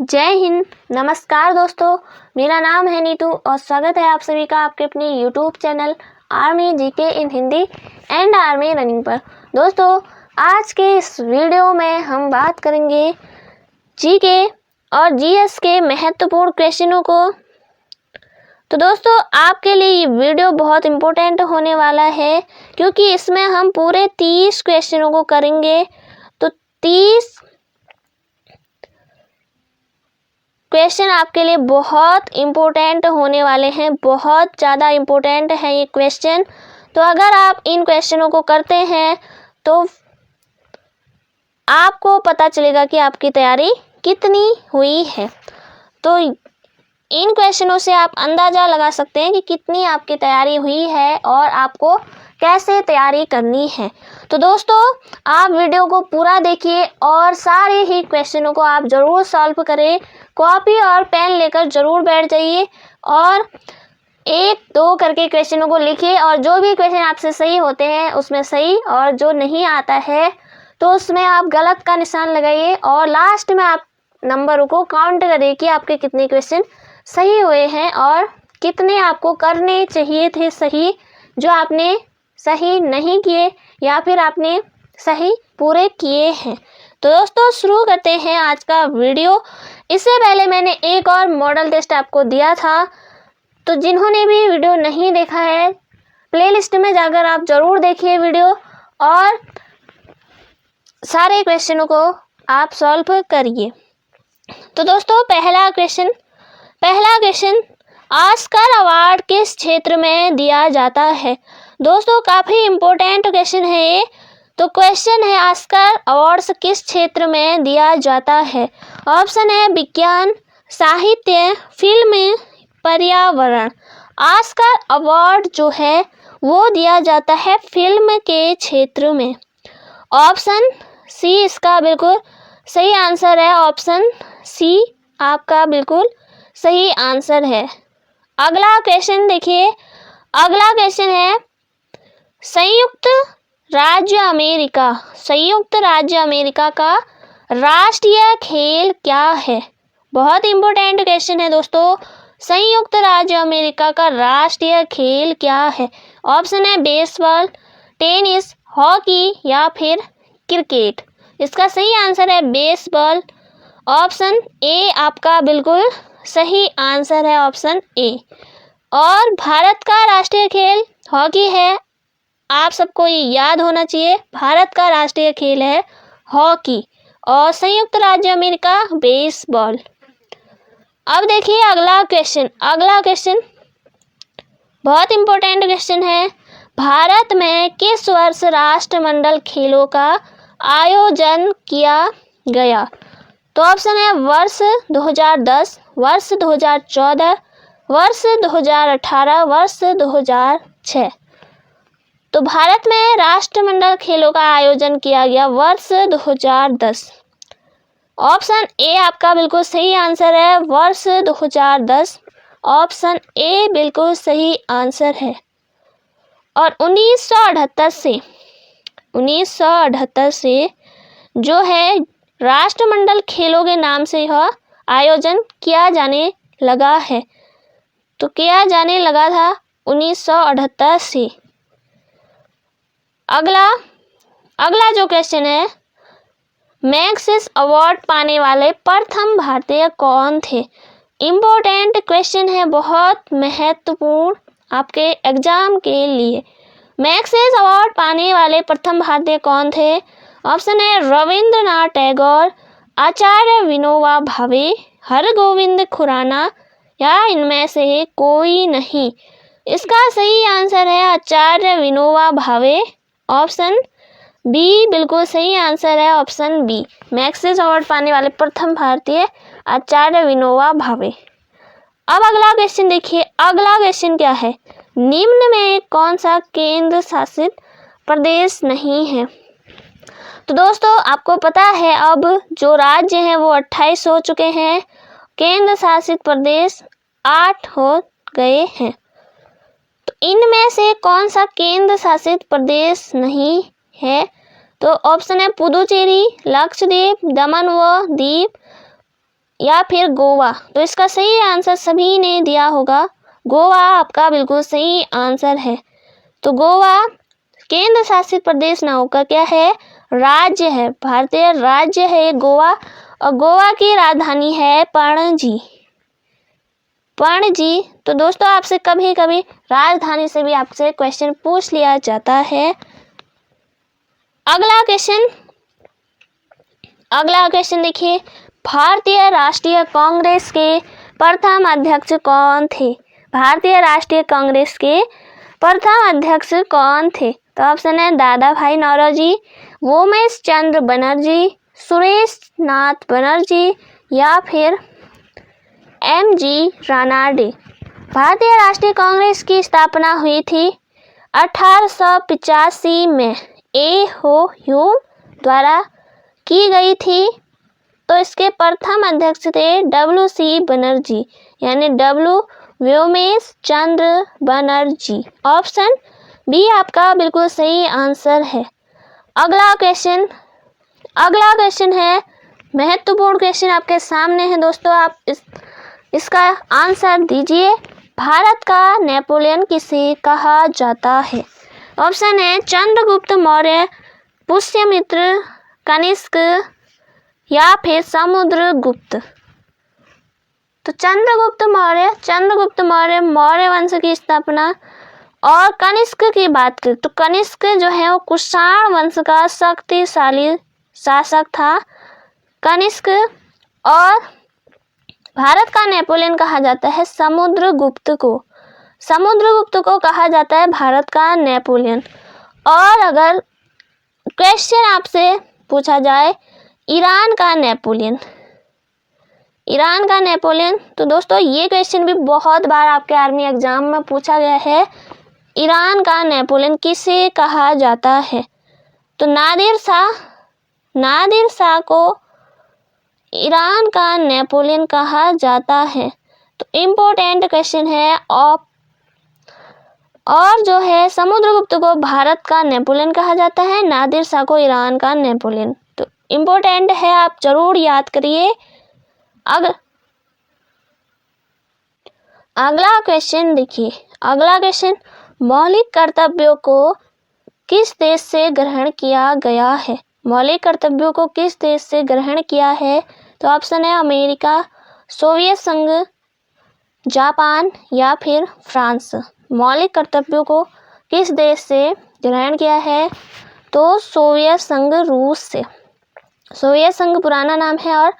जय हिंद। नमस्कार दोस्तों, मेरा नाम है नीतू और स्वागत है आप सभी का आपके अपने YouTube channel army GK in Hindi and army running पर। दोस्तों, आज के इस वीडियो में हम बात करेंगे जीके और जीएस के महत्वपूर्ण क्वेश्चनों को। तो दोस्तों, आपके लिए ये वीडियो बहुत इम्पोर्टेंट होने वाला है क्योंकि इसमें हम पूरे 30 क्वेश्चनों को करेंगे। तो 30 क्वेश्चन आपके लिए बहुत इम्पोर्टेंट होने वाले हैं, बहुत ज़्यादा इम्पोर्टेंट है ये क्वेश्चन। तो अगर आप इन क्वेश्चनों को करते हैं तो आपको पता चलेगा कि आपकी तैयारी कितनी हुई है। तो इन क्वेश्चनों से आप अंदाज़ा लगा सकते हैं कि कितनी आपकी तैयारी हुई है और आपको कैसे तैयारी करनी है। तो दोस्तों, आप वीडियो को पूरा देखिए और सारे ही क्वेश्चनों को आप ज़रूर सॉल्व करें। कॉपी और पेन लेकर ज़रूर बैठ जाइए और 1-2 करके क्वेश्चनों को लिखिए और जो भी क्वेश्चन आपसे सही होते हैं उसमें सही, और जो नहीं आता है तो उसमें आप गलत का निशान लगाइए और लास्ट में आप नंबरों को काउंट करिए कि आपके कितने क्वेश्चन सही हुए हैं और कितने आपको करने चाहिए थे सही, जो आपने सही नहीं किए या फिर आपने सही पूरे किए हैं। तो दोस्तों, शुरू करते हैं आज का वीडियो। इससे पहले मैंने एक और मॉडल टेस्ट आपको दिया था, तो जिन्होंने भी वीडियो नहीं देखा है प्लेलिस्ट में जाकर आप ज़रूर देखिए वीडियो और सारे क्वेश्चनों को आप सॉल्व करिए। तो दोस्तों, पहला क्वेश्चन ऑस्कर अवार्ड किस क्षेत्र में दिया जाता है। दोस्तों, काफ़ी इम्पोर्टेंट क्वेश्चन है ये। तो क्वेश्चन है ऑस्कर अवार्ड्स किस क्षेत्र में दिया जाता है। ऑप्शन है विज्ञान, साहित्य, फिल्म, पर्यावरण। ऑस्कर अवार्ड जो है वो दिया जाता है फिल्म के क्षेत्र में। ऑप्शन सी इसका बिल्कुल सही आंसर है। ऑप्शन सी आपका बिल्कुल सही आंसर है। अगला क्वेश्चन देखिए। अगला क्वेश्चन है संयुक्त राज्य अमेरिका का राष्ट्रीय खेल क्या है। बहुत इंपॉर्टेंट क्वेश्चन है दोस्तों। संयुक्त राज्य अमेरिका का राष्ट्रीय खेल क्या है। ऑप्शन है बेसबॉल, टेनिस, हॉकी या फिर क्रिकेट। इसका सही आंसर है बेसबॉल। ऑप्शन ए आपका बिल्कुल सही आंसर है, ऑप्शन ए। और भारत का राष्ट्रीय खेल हॉकी है, आप सबको ये याद होना चाहिए। भारत का राष्ट्रीय खेल है हॉकी और संयुक्त राज्य अमेरिका बेसबॉल। अब देखिए अगला क्वेश्चन बहुत इंपॉर्टेंट क्वेश्चन है। भारत में किस वर्ष राष्ट्रमंडल खेलों का आयोजन किया गया। तो ऑप्शन है वर्ष 2010, वर्ष 2014, वर्ष 2018, वर्ष 2006। तो भारत में राष्ट्रमंडल खेलों का आयोजन किया गया वर्ष 2010। ऑप्शन ए आपका बिल्कुल सही आंसर है, वर्ष 2010। ऑप्शन ए बिल्कुल सही आंसर है। और 1978 से जो है राष्ट्रमंडल खेलों के नाम से यह आयोजन किया जाने लगा है। तो किया जाने लगा था 1978 से। अगला जो क्वेश्चन है, मैग्सेसे अवार्ड पाने वाले प्रथम भारतीय कौन थे। इम्पोर्टेंट क्वेश्चन है, बहुत महत्वपूर्ण आपके एग्जाम के लिए। मैग्सेसे अवार्ड पाने वाले प्रथम भारतीय कौन थे। ऑप्शन है रविंद्रनाथ टैगोर, आचार्य विनोबा भावे, हरगोविंद खुराना या इनमें से कोई नहीं। इसका सही आंसर है आचार्य विनोबा भावे। ऑप्शन बी बिल्कुल सही आंसर है, ऑप्शन बी। मैग्सेसे अवार्ड पाने वाले प्रथम भारतीय आचार्य विनोबा भावे। अब अगला क्वेश्चन देखिए। अगला क्वेश्चन क्या है, निम्न में कौन सा केंद्र शासित प्रदेश नहीं है। तो दोस्तों, आपको पता है अब जो राज्य हैं वो 28 हो चुके हैं, केंद्र शासित प्रदेश 8 हो गए हैं। तो इनमें से कौन सा केंद्र शासित प्रदेश नहीं है। तो ऑप्शन है पुदुचेरी, लक्षद्वीप, दमन व दीव, या फिर गोवा? तो इसका सही आंसर सभी ने दिया होगा, गोवा आपका बिल्कुल सही आंसर है। तो गोवा केंद्र शासित प्रदेश ना होकर क्या है, राज्य है, भारतीय राज्य है गोवा। और गोवा की राजधानी है पणजी। पणजी। तो दोस्तों आपसे कभी कभी राजधानी से भी आपसे क्वेश्चन पूछ लिया जाता है। अगला क्वेश्चन देखिए, भारतीय राष्ट्रीय कांग्रेस के प्रथम अध्यक्ष कौन थे? भारतीय राष्ट्रीय कांग्रेस के प्रथम अध्यक्ष कौन थे? तो ऑप्शन है दादा भाई नौरोजी, वोमेश चंद्र बनर्जी, सुरेश नाथ बनर्जी या फिर एम.जी. रानाडे। भारतीय राष्ट्रीय कांग्रेस की स्थापना हुई थी 1885 में ए हो ह्यूम द्वारा की गई थी। तो इसके प्रथम अध्यक्ष थे डब्ल्यू.सी. बनर्जी, यानी व्योमेश चंद्र बनर्जी। ऑप्शन बी आपका बिल्कुल सही आंसर है। अगला क्वेश्चन है महत्वपूर्ण क्वेश्चन आपके सामने है दोस्तों, आप इसका आंसर दीजिए। भारत का नेपोलियन किसे कहा जाता है? ऑप्शन है चंद्रगुप्त मौर्य, पुष्यमित्र, कनिष्क या फिर समुद्रगुप्त। तो चंद्रगुप्त मौर्य मौर्य वंश की स्थापना। और कनिष्क की बात करें तो कनिष्क जो है वो कुषाण वंश का शक्तिशाली शासक था कनिष्क। और भारत का नेपोलियन कहा जाता है समुद्रगुप्त को कहा जाता है भारत का नेपोलियन। और अगर क्वेश्चन आपसे पूछा जाए ईरान का नेपोलियन, तो दोस्तों ये क्वेश्चन भी बहुत बार आपके आर्मी एग्जाम में पूछा गया है। ईरान का नेपोलियन किसे कहा जाता है? तो नादिर शाह को ईरान का नेपोलियन कहा जाता है। तो इम्पोर्टेंट क्वेश्चन है। और जो है समुद्रगुप्त को भारत का नेपोलियन कहा जाता है, नादिर शाह को ईरान का नेपोलियन। तो इम्पोर्टेंट है, आप जरूर याद करिए। अगला क्वेश्चन देखिए, मौलिक कर्तव्यों को किस देश से ग्रहण किया गया है? मौलिक कर्तव्यों को किस देश से ग्रहण किया है? तो ऑप्शन है अमेरिका, सोवियत संघ, जापान या फिर फ्रांस। मौलिक कर्तव्यों को किस देश से ग्रहण किया है? तो सोवियत संघ, रूस से। सोवियत संघ पुराना नाम है और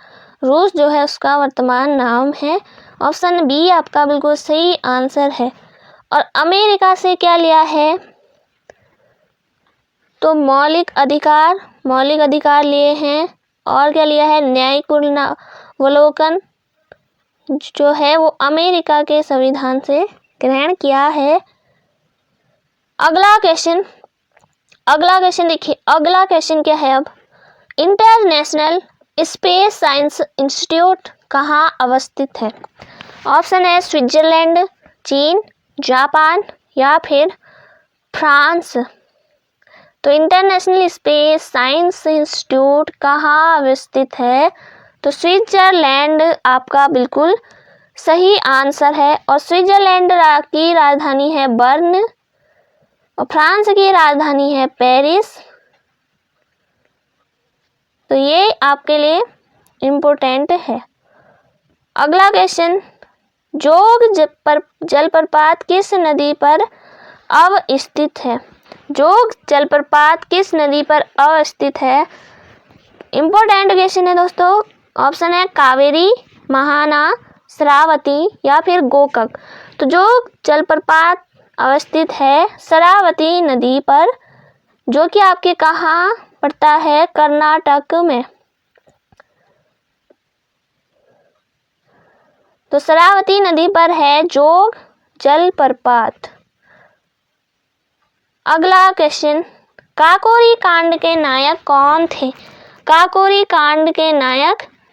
रूस जो है उसका वर्तमान नाम है। ऑप्शन बी आपका बिल्कुल सही आंसर है। और अमेरिका से क्या लिया है? तो मौलिक अधिकार लिए हैं। और क्या लिया है? न्यायिक अवलोकन जो है वो अमेरिका के संविधान से ग्रहण किया है। अगला क्वेश्चन देखिए, अगला क्वेश्चन क्या है? अब इंटरनेशनल स्पेस साइंस इंस्टीट्यूट कहाँ अवस्थित है? ऑप्शन है स्विट्जरलैंड, चीन, जापान या फिर फ्रांस। तो इंटरनेशनल स्पेस साइंस इंस्टीट्यूट कहाँ अवस्थित है? तो स्विट्जरलैंड आपका बिल्कुल सही आंसर है। और स्विट्जरलैंड की राजधानी है बर्न और फ्रांस की राजधानी है पेरिस। तो ये आपके लिए इम्पोर्टेंट है। अगला क्वेश्चन, जोग जलप्रपात किस नदी पर अवस्थित है? जोग जलप्रपात किस नदी पर अवस्थित है? इम्पोर्टेंट क्वेश्चन है दोस्तों। ऑप्शन है कावेरी, महाना, शरावती या फिर गोकक। तो जोग जलप्रपात अवस्थित है शरावती नदी पर, जो कि आपके कहाँ पड़ता है? कर्नाटक में। तो शरावती नदी पर है जोग जलप्रपात। अगला क्वेश्चन, काकोरी कांड के नायक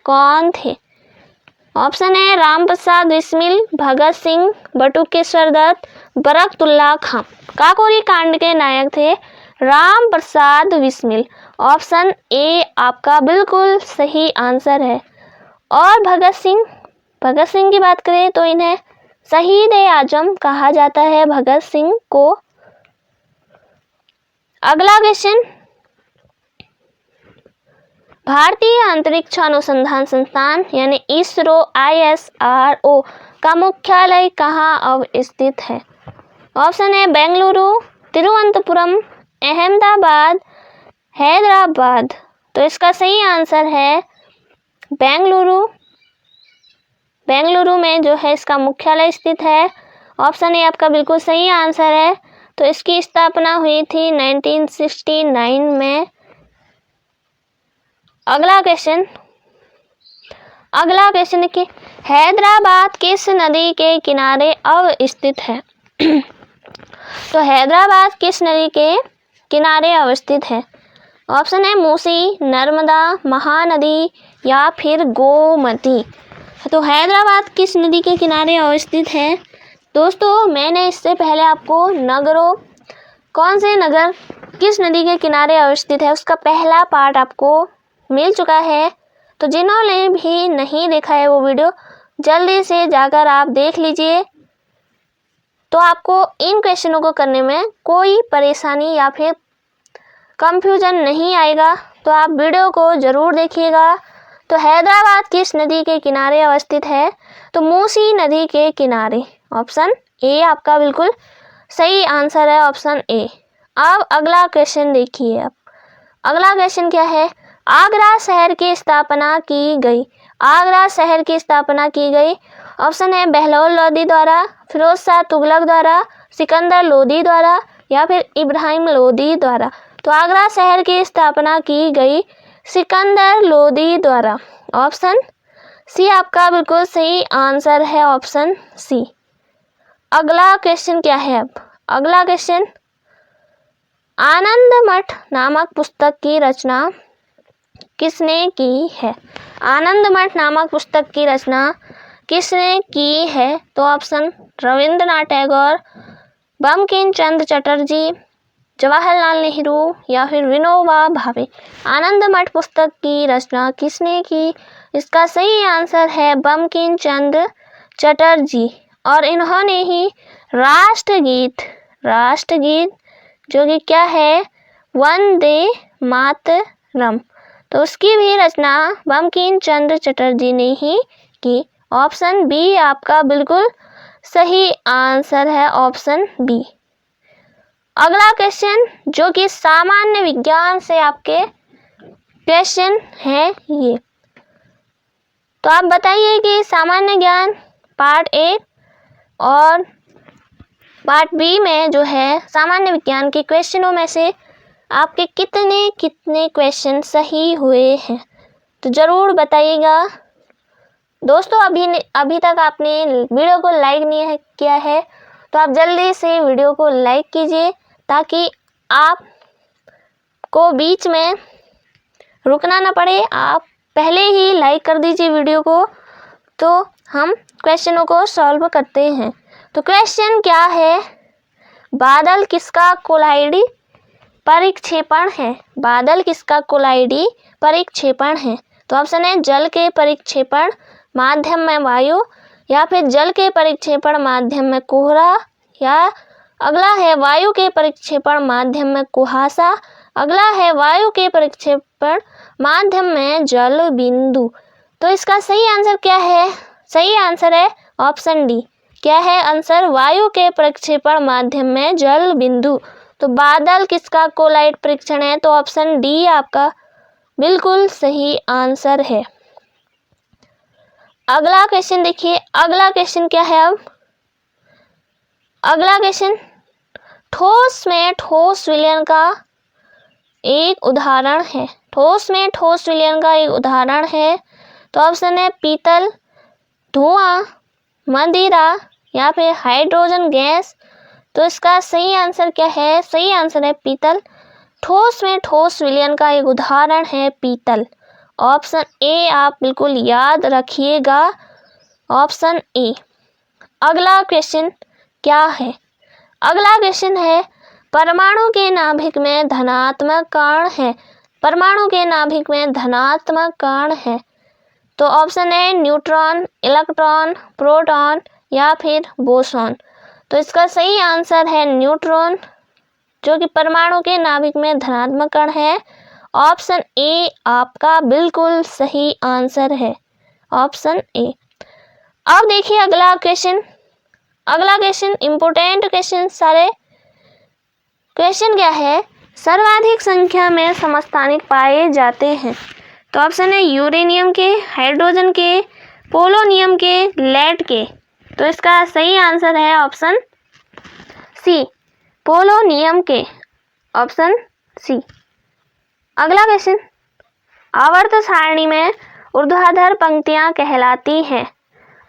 कौन थे? ऑप्शन है रामप्रसाद बिस्मिल, भगत सिंह, बटुकेश्वर दत्त, बरकतुल्लाह खां। काकोरी कांड के नायक थे रामप्रसाद बिस्मिल। ऑप्शन ए आपका बिल्कुल सही आंसर है। और भगत सिंह की बात करें तो इन्हें शहीद ए आजम कहा जाता है, भगत सिंह को। अगला क्वेश्चन, भारतीय अंतरिक्ष अनुसंधान संस्थान यानी इसरो ISRO का मुख्यालय कहाँ अवस्थित है? ऑप्शन है बेंगलुरु, तिरुवनंतपुरम, अहमदाबाद, हैदराबाद। तो इसका सही आंसर है बेंगलुरु। बेंगलुरु में जो है इसका मुख्यालय स्थित है। ऑप्शन ए आपका बिल्कुल सही आंसर है। तो इसकी स्थापना हुई थी 1969 में। अगला क्वेश्चन देखिए, हैदराबाद किस नदी के किनारे अवस्थित है? तो हैदराबाद किस नदी के किनारे अवस्थित है? ऑप्शन है मूसी, नर्मदा, महानदी या फिर गोमती। तो हैदराबाद किस नदी के किनारे अवस्थित है? दोस्तों मैंने इससे पहले आपको नगरों, कौन से नगर किस नदी के किनारे अवस्थित है, उसका पहला पार्ट आपको मिल चुका है। तो जिन्होंने भी नहीं देखा है वो वीडियो जल्दी से जाकर आप देख लीजिए, तो आपको इन क्वेश्चनों को करने में कोई परेशानी या फिर कंफ्यूजन नहीं आएगा। तो आप वीडियो को ज़रूर देखिएगा। तो हैदराबाद किस नदी के किनारे अवस्थित है? तो मूसी नदी के किनारे। ऑप्शन ए आपका बिल्कुल सही आंसर है, ऑप्शन ए। अब अगला क्वेश्चन देखिए। अब अगला क्वेश्चन क्या है? आगरा शहर की स्थापना की गई। आगरा शहर की स्थापना की गई। ऑप्शन है बहलोल लोदी द्वारा, फिरोज शाह तुगलक द्वारा, सिकंदर लोदी द्वारा या फिर इब्राहिम लोदी द्वारा। तो आगरा शहर की स्थापना की गई सिकंदर लोदी द्वारा। ऑप्शन सी आपका बिल्कुल सही आंसर है, ऑप्शन सी। अगला क्वेश्चन क्या है? अब अगला क्वेश्चन, आनंद मठ नामक पुस्तक की रचना किसने की है? आनंद मठ नामक पुस्तक की रचना किसने की है? तो ऑप्शन रविंद्रनाथ टैगोर, बंकिम चंद्र चटर्जी, जवाहरलाल नेहरू या फिर विनोबा भावे। आनंद मठ पुस्तक की रचना किसने की? इसका सही आंसर है बंकिम चंद्र चटर्जी। और इन्होंने ही राष्ट्रगीत जो कि क्या है, वंदे मातरम, तो उसकी भी रचना बंकिम चंद्र चटर्जी ने ही की। ऑप्शन बी आपका बिल्कुल सही आंसर है, ऑप्शन बी। अगला क्वेश्चन जो कि सामान्य विज्ञान से आपके क्वेश्चन है ये, तो आप बताइए कि सामान्य ज्ञान पार्ट ए और पार्ट बी में जो है सामान्य विज्ञान के क्वेश्चनों में से आपके कितने क्वेश्चन सही हुए हैं, तो ज़रूर बताइएगा। दोस्तों अभी तक आपने वीडियो को लाइक नहीं किया है तो आप जल्दी से वीडियो को लाइक कीजिए, ताकि आप को बीच में रुकना ना पड़े। आप पहले ही लाइक कर दीजिए वीडियो को, तो हम क्वेश्चनों को सॉल्व करते हैं। तो क्वेश्चन क्या है? बादल किसका कोलाइडी परिक्षेपण है? बादल किसका कोलाइडी परिक्षेपण है? तो ऑप्शन है जल के परिक्षेपण माध्यम में वायु, या फिर जल के परिक्षेपण माध्यम में कोहरा, या अगला है वायु के परिक्षेपण माध्यम में कुहासा, अगला है वायु के परिक्षेपण माध्यम में जल बिंदु। तो इसका सही आंसर क्या है? सही आंसर है ऑप्शन डी। क्या है आंसर? वायु के प्रक्षेपण माध्यम में जल बिंदु। तो बादल किसका कोलाइड परीक्षण है? तो ऑप्शन डी आपका बिल्कुल सही आंसर है। अगला क्वेश्चन देखिए। अगला क्वेश्चन क्या है? अब अगला क्वेश्चन, ठोस में ठोस विलयन का एक उदाहरण है। ठोस में ठोस विलयन का एक उदाहरण है। तो ऑप्शन है पीतल, धुआं, मदिरा या फिर हाइड्रोजन गैस। तो इसका सही आंसर क्या है? सही आंसर है पीतल। ठोस में ठोस विलयन का एक उदाहरण है पीतल। ऑप्शन ए आप बिल्कुल याद रखिएगा, ऑप्शन ए। अगला क्वेश्चन क्या है? अगला क्वेश्चन है, परमाणु के नाभिक में धनात्मक कण है। परमाणु के नाभिक में धनात्मक कण है। तो ऑप्शन है न्यूट्रॉन, इलेक्ट्रॉन, प्रोटॉन या फिर बोसॉन। तो इसका सही आंसर है न्यूट्रॉन, जो कि परमाणु के नाभिक में धनात्मक कण है। ऑप्शन ए आपका बिल्कुल सही आंसर है, ऑप्शन ए। अब देखिए अगला क्वेश्चन इंपोर्टेंट क्वेश्चन सारे। क्वेश्चन क्या है, सर्वाधिक संख्या में समस्थानिक पाए जाते हैं। तो ऑप्शन है यूरेनियम के, हाइड्रोजन के, पोलोनियम के, लेड के। तो इसका सही आंसर है ऑप्शन सी, पोलोनियम के, ऑप्शन सी। अगला क्वेश्चन, आवर्त सारणी में ऊर्ध्वाधर पंक्तियां कहलाती हैं।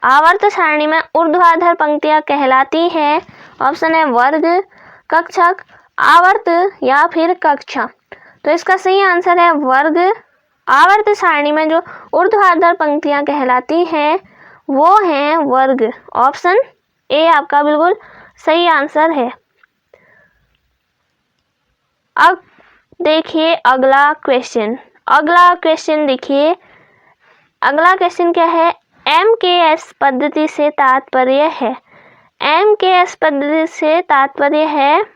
आवर्त सारणी में ऊर्ध्वाधर पंक्तियां कहलाती है। ऑप्शन है वर्ग, कक्षक, आवर्त या फिर कक्षा। तो इसका सही आंसर है वर्ग। आवर्त सारणी में जो ऊर्ध्वाधर पंक्तियां कहलाती हैं वो हैं वर्ग। ऑप्शन ए आपका बिल्कुल सही आंसर है। अब देखिए अगला क्वेश्चन देखिए। अगला क्वेश्चन क्या है, MKS पद्धति से तात्पर्य है। MKS पद्धति से तात्पर्य है।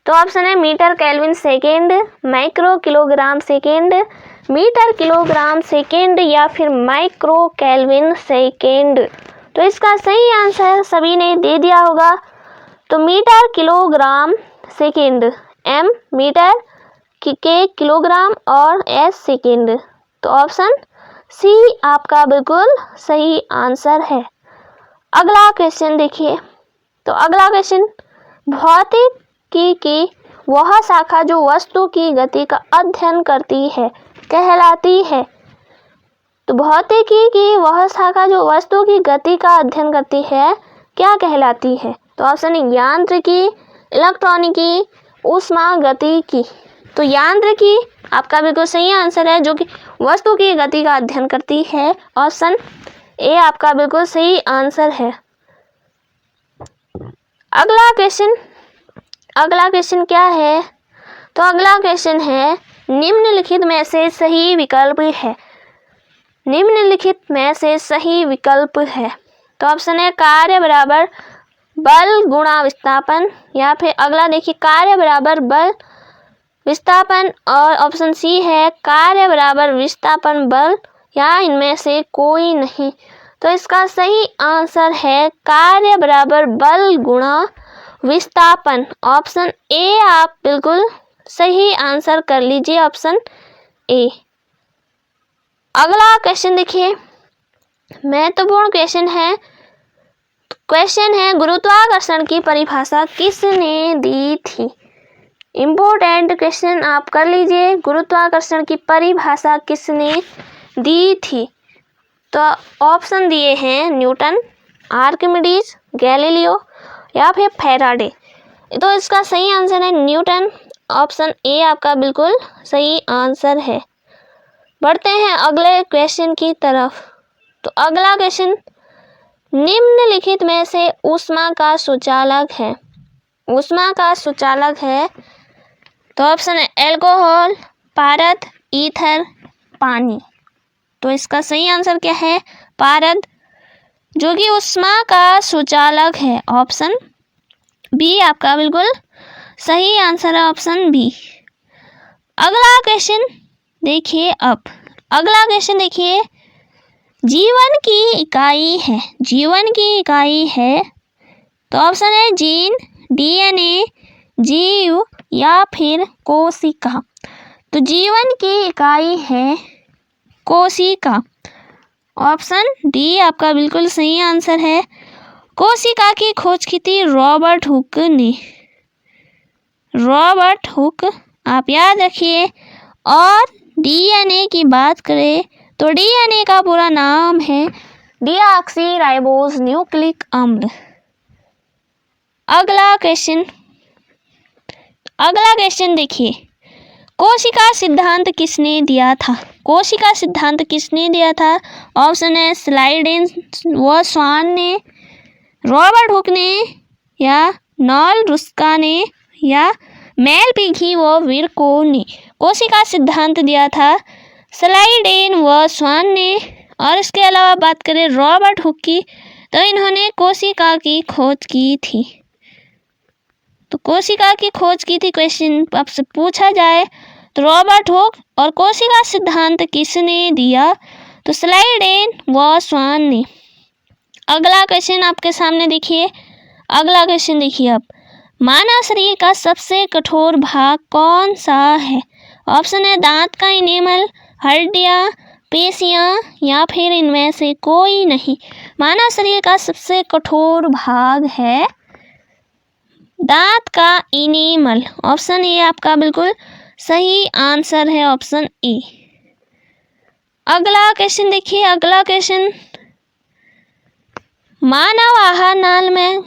तो ऑप्शन है metre kelvin second, micro kilogram second, metre kilogram second या फिर माइक्रो केल्विन सेकेंड। तो इसका सही आंसर सभी ने दे दिया होगा। तो metre kilogram second, M metre के किलोग्राम और S सेकेंड। तो ऑप्शन सी आपका बिल्कुल सही आंसर है। अगला क्वेश्चन देखिए। तो अगला क्वेश्चन, भौतिकी की वह शाखा जो वस्तु की गति का अध्ययन करती है कहलाती है। तो भौतिकी की वह शाखा जो वस्तु की गति का अध्ययन करती है क्या कहलाती है। तो ऑप्शन है यांत्रिकी, इलेक्ट्रॉनिकी, ऊष्मागतिकी। तो यांत्रिकी आपका बिल्कुल सही आंसर है, जो कि वस्तु की गति का अध्ययन करती है। ऑप्शन ए आपका बिल्कुल सही आंसर है। अगला क्वेश्चन क्या है। तो अगला क्वेश्चन है, निम्नलिखित में से सही विकल्प है। निम्नलिखित में से सही विकल्प है। तो ऑप्शन है कार्य बराबर बल गुणा विस्थापन, या फिर अगला देखिए कार्य बराबर बल विस्थापन, और ऑप्शन सी है कार्य बराबर विस्थापन बल, या इनमें से कोई नहीं। तो इसका सही आंसर है कार्य बराबर बल गुणा विस्थापन। ऑप्शन ए आप बिल्कुल सही आंसर कर लीजिए, ऑप्शन ए। अगला क्वेश्चन देखिए, महत्वपूर्ण क्वेश्चन है गुरुत्वाकर्षण की परिभाषा किसने दी थी। इम्पोर्टेंट क्वेश्चन आप कर लीजिए, गुरुत्वाकर्षण की परिभाषा किसने दी थी। तो ऑप्शन दिए हैं न्यूटन, आर्किमिडीज, गैलीलियो या फिर फैराडे। तो इसका सही आंसर है न्यूटन। ऑप्शन ए आपका बिल्कुल सही आंसर है। बढ़ते हैं अगले क्वेश्चन की तरफ। तो अगला क्वेश्चन, निम्नलिखित में से ऊष्मा का सुचालक है। ऊष्मा का सुचालक है। तो ऑप्शन है एल्कोहल, पारद, ईथर, पानी। तो इसका सही आंसर क्या है, पारद, जो कि ऊष्मा का सुचालक है। ऑप्शन बी आपका बिल्कुल सही आंसर है, ऑप्शन बी। अगला क्वेश्चन देखिए। अगला क्वेश्चन देखिए, जीवन की इकाई है। तो ऑप्शन है जीन, DNA, जीव या फिर कोशिका। तो जीवन की इकाई है कोशिका। ऑप्शन डी आपका बिल्कुल सही आंसर है। कोशिका की खोज की थी रॉबर्ट हुक, आप याद रखिए। और DNA की बात करें तो DNA का पूरा नाम है डीऑक्सी न्यूक्लिक अम्ल। अगला क्वेश्चन देखिए, कोशिका सिद्धांत किसने दिया था। ऑप्शन है स्लाइडेन व स्वान ने, रॉबर्ट हुक ने, या नॉल रुस्का ने, या मेल पिघी व विरको ने। कोशिका सिद्धांत दिया था स्लाइडेन व स्वान ने। और इसके अलावा बात करें रॉबर्ट हुक की, तो इन्होंने कोशिका की खोज की थी। तो कोशिका की खोज की थी, क्वेश्चन आपसे पूछा जाए तो रॉबर्ट हुक। और कोशिका सिद्धांत किसने दिया? तो स्लाइडेन व स्वान ने। अगला क्वेश्चन आपके सामने देखिए। अगला क्वेश्चन देखिए अब, मानव शरीर का सबसे कठोर भाग कौन सा है? ऑप्शन है दांत का इनेमल, हड्डियां, पेशियां या फिर इनमें से कोई नहीं। मानव शरीर का सबसे कठोर भाग है दांत का इनेमल। ऑप्शन ए आपका बिल्कुल सही आंसर है, ऑप्शन ए। अगला क्वेश्चन देखिए। अगला क्वेश्चन, मानव आहार नाल में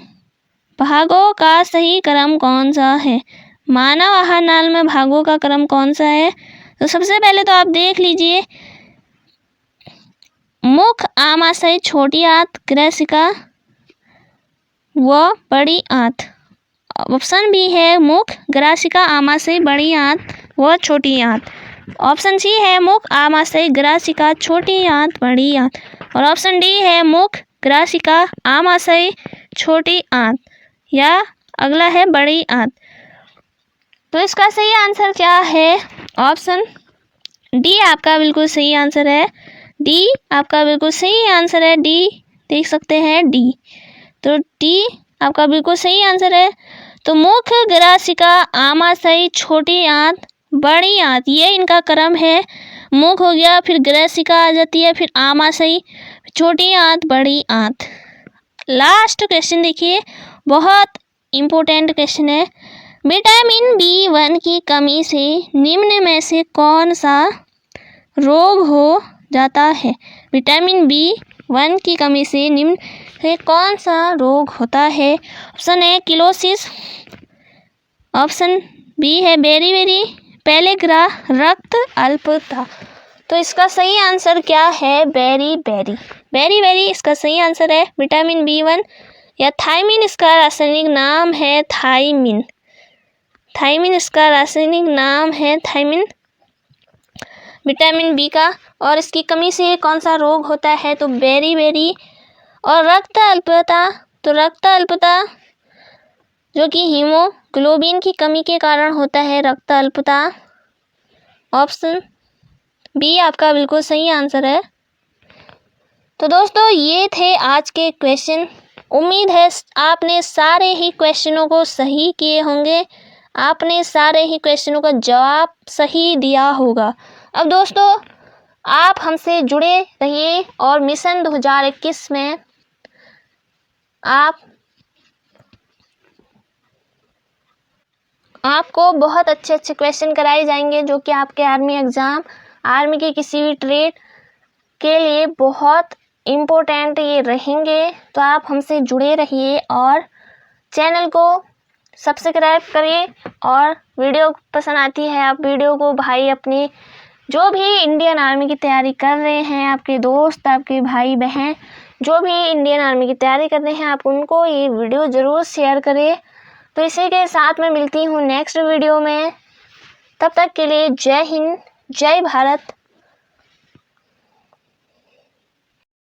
भागों का सही क्रम कौन सा है? मानव आहार नाल में भागों का क्रम कौन सा है? तो सबसे पहले तो आप देख लीजिए, मुख, आमाशय, छोटी आंत, ग्रसिका व बड़ी आंत। ऑप्शन बी है मुख, ग्रासिका, आमाशय, बड़ी आंत व छोटी आंत। ऑप्शन सी है मुख, आमाशय, ग्रासिका, छोटी आंत, बड़ी आंत। और ऑप्शन डी है मुख, ग्रासिका, आमाशय, छोटी आंत या अगला है बड़ी आंत। तो इसका सही आंसर क्या है? ऑप्शन डी आपका बिल्कुल सही आंसर है। डी आपका बिल्कुल सही आंसर है। डी देख सकते हैं, डी। तो डी आपका बिल्कुल सही आंसर है। तो मुख, ग्रासिका, आमाशय, छोटी आंत, बड़ी आंत, ये इनका क्रम है। मुख हो गया, फिर ग्रासिका आ जाती है, फिर आमाशय, छोटी आंत, बड़ी आंत। लास्ट क्वेश्चन देखिए, बहुत इम्पोर्टेंट क्वेश्चन है। विटामिन B1 की कमी से निम्न में से कौन सा रोग हो जाता है? विटामिन B1 की कमी से निम्न से कौन सा रोग होता है? Option A cheilosis, option B है बेरी पेलेग्रा, रक्त अल्पता। तो इसका सही आंसर क्या है? बेरी इसका सही आंसर है। विटामिन B1 या थायमिन इसका रासायनिक नाम है, थायमिन इसका रासायनिक नाम है, थायमिन, विटामिन बी का। और इसकी कमी से कौन सा रोग होता है? तो बेरी। और रक्त अल्पता, तो रक्त अल्पता जो कि हीमोग्लोबिन की कमी के कारण होता है, रक्त अल्पता। ऑप्शन बी आपका बिल्कुल सही आंसर है। तो दोस्तों ये थे आज के क्वेश्चन। उम्मीद है आपने सारे ही क्वेश्चनों को सही किए होंगे, आपने सारे ही क्वेश्चनों का जवाब सही दिया होगा। अब दोस्तों आप हमसे जुड़े रहिए और मिशन 2021 में आपको बहुत अच्छे क्वेश्चन कराए जाएंगे, जो कि आपके आर्मी एग्ज़ाम, आर्मी के किसी भी ट्रेड के लिए बहुत इम्पोर्टेंट ये रहेंगे। तो आप हमसे जुड़े रहिए और चैनल को सब्सक्राइब करिए। और वीडियो पसंद आती है, आप वीडियो को भाई अपने जो भी इंडियन आर्मी की तैयारी कर रहे हैं, आपके दोस्त, आपके भाई बहन जो भी इंडियन आर्मी की तैयारी कर रहे हैं, आप उनको ये वीडियो ज़रूर शेयर करें। तो इसी के साथ मैं मिलती हूँ नेक्स्ट वीडियो में। तब तक के लिए जय हिंद, जय भारत।